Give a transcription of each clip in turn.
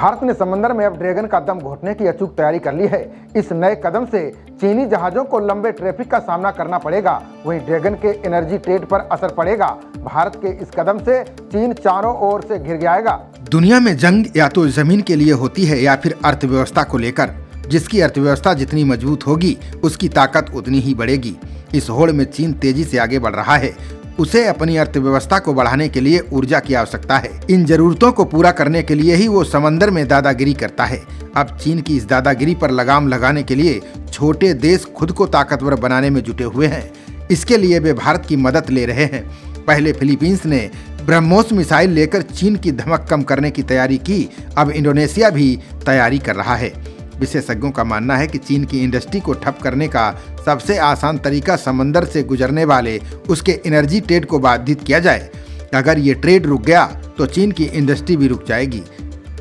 भारत ने समंदर में अब ड्रैगन का दम घोटने की अचूक तैयारी कर ली है। इस नए कदम से चीनी जहाजों को लंबे ट्रैफिक का सामना करना पड़ेगा, वहीं ड्रैगन के एनर्जी ट्रेड पर असर पड़ेगा। भारत के इस कदम से चीन चारों ओर से घिर जाएगा। दुनिया में जंग या तो जमीन के लिए होती है या फिर अर्थव्यवस्था को लेकर। जिसकी अर्थव्यवस्था जितनी मजबूत होगी उसकी ताकत उतनी ही बढ़ेगी। इस होड़ में चीन तेजी से आगे बढ़ रहा है। उसे अपनी अर्थव्यवस्था को बढ़ाने के लिए ऊर्जा की आवश्यकता है। इन जरूरतों को पूरा करने के लिए ही वो समंदर में दादागिरी करता है। अब चीन की इस दादागिरी पर लगाम लगाने के लिए छोटे देश खुद को ताकतवर बनाने में जुटे हुए हैं। इसके लिए वे भारत की मदद ले रहे हैं। पहले फिलीपींस ने ब्रह्मोस मिसाइल लेकर चीन की धमक कम करने की तैयारी की, अब इंडोनेशिया भी तैयारी कर रहा है। विशेषज्ञों का मानना है कि चीन की इंडस्ट्री को ठप करने का सबसे आसान तरीका समंदर से गुजरने वाले उसके एनर्जी ट्रेड को बाधित किया जाए। अगर ये ट्रेड रुक गया तो चीन की इंडस्ट्री भी रुक जाएगी।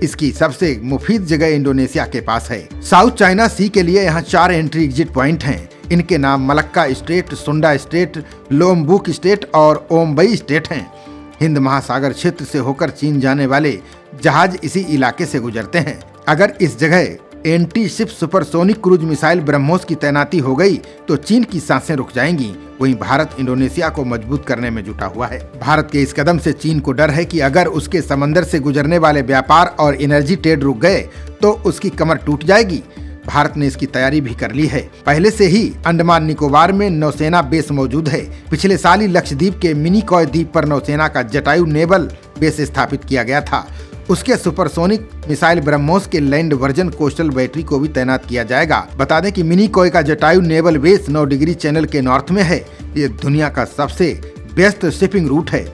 इसकी सबसे मुफीद जगह इंडोनेशिया के पास है। साउथ चाइना सी के लिए यहाँ 4 एंट्री एग्जिट पॉइंट हैं। इनके नाम मलक्का स्ट्रेट, सुंडा स्ट्रेट, लोम्बुक स्ट्रेट और ओम्बई स्ट्रेट हैं। हिंद महासागर क्षेत्र से होकर चीन जाने वाले जहाज इसी इलाके से गुजरते हैं। अगर इस जगह anti ship supersonic cruise missile BrahMos की तैनाती हो गई तो चीन की सांसें रुक जाएंगी। वहीं भारत इंडोनेशिया को मजबूत करने में जुटा हुआ है। भारत के इस कदम से चीन को डर है कि अगर उसके समंदर से गुजरने वाले व्यापार और एनर्जी ट्रेड रुक गए तो उसकी कमर टूट जाएगी। भारत ने इसकी तैयारी भी कर ली है। पहले से ही अंडमान निकोबार में नौसेना बेस मौजूद है। पिछले साल ही लक्षद्वीप के मिनिकॉय द्वीप पर नौसेना का जटायु नेवल बेस स्थापित किया गया था। उसके सुपरसोनिक मिसाइल ब्रह्मोस के लैंड वर्जन कोस्टल बैटरी को भी तैनात किया जाएगा। बता दें कि मिनिकॉय का Jatayu naval base 9 degree channel के नॉर्थ में है। ये दुनिया का सबसे व्यस्त शिपिंग रूट है।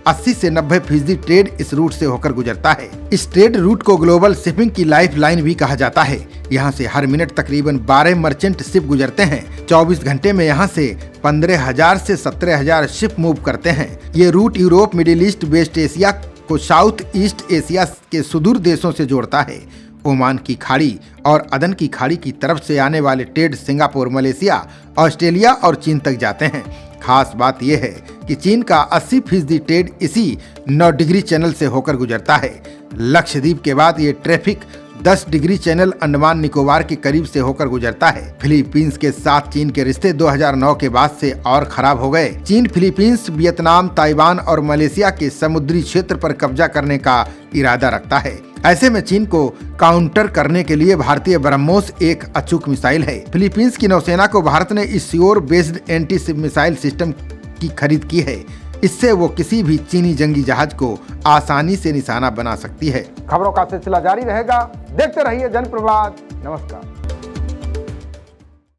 80 से 90% ट्रेड इस रूट से होकर गुजरता है। इस ट्रेड रूट को ग्लोबल शिपिंग की लाइफ लाइन भी कहा जाता है। यहाँ से हर मिनट तकरीबन 12 मर्चेंट शिप गुजरते हैं। 24 घंटे में यहाँ से 15,000 से 17,000 शिप मूव करते हैं। ये route Europe, Middle East, West Asia को साउथ ईस्ट एशिया के सुदूर देशों से जोड़ता है। ओमान की खाड़ी और अदन की खाड़ी की तरफ से आने वाले ट्रेड सिंगापुर, मलेशिया, ऑस्ट्रेलिया और चीन तक जाते हैं। खास बात यह है कि चीन का 80% ट्रेड इसी 9 डिग्री चैनल से होकर गुजरता है। लक्षद्वीप के बाद ये traffic 10 degree channel Andaman Nicobar के करीब से होकर गुजरता है। फिलीपींस के साथ चीन के रिश्ते 2009 के बाद से और खराब हो गए। चीन फिलीपींस, वियतनाम, ताइवान और मलेशिया के समुद्री क्षेत्र पर कब्जा करने का इरादा रखता है। ऐसे में चीन को काउंटर करने के लिए भारतीय ब्रह्मोस एक अचूक मिसाइल है। फिलीपींस की नौसेना को भारत ने इस sure based anti ship missile system की खरीद की है। इससे वो किसी भी चीनी जंगी जहाज को आसानी से निशाना बना सकती है। खबरों का सिलसिला जारी रहेगा। देखते रहिए जनप्रवाद। नमस्कार।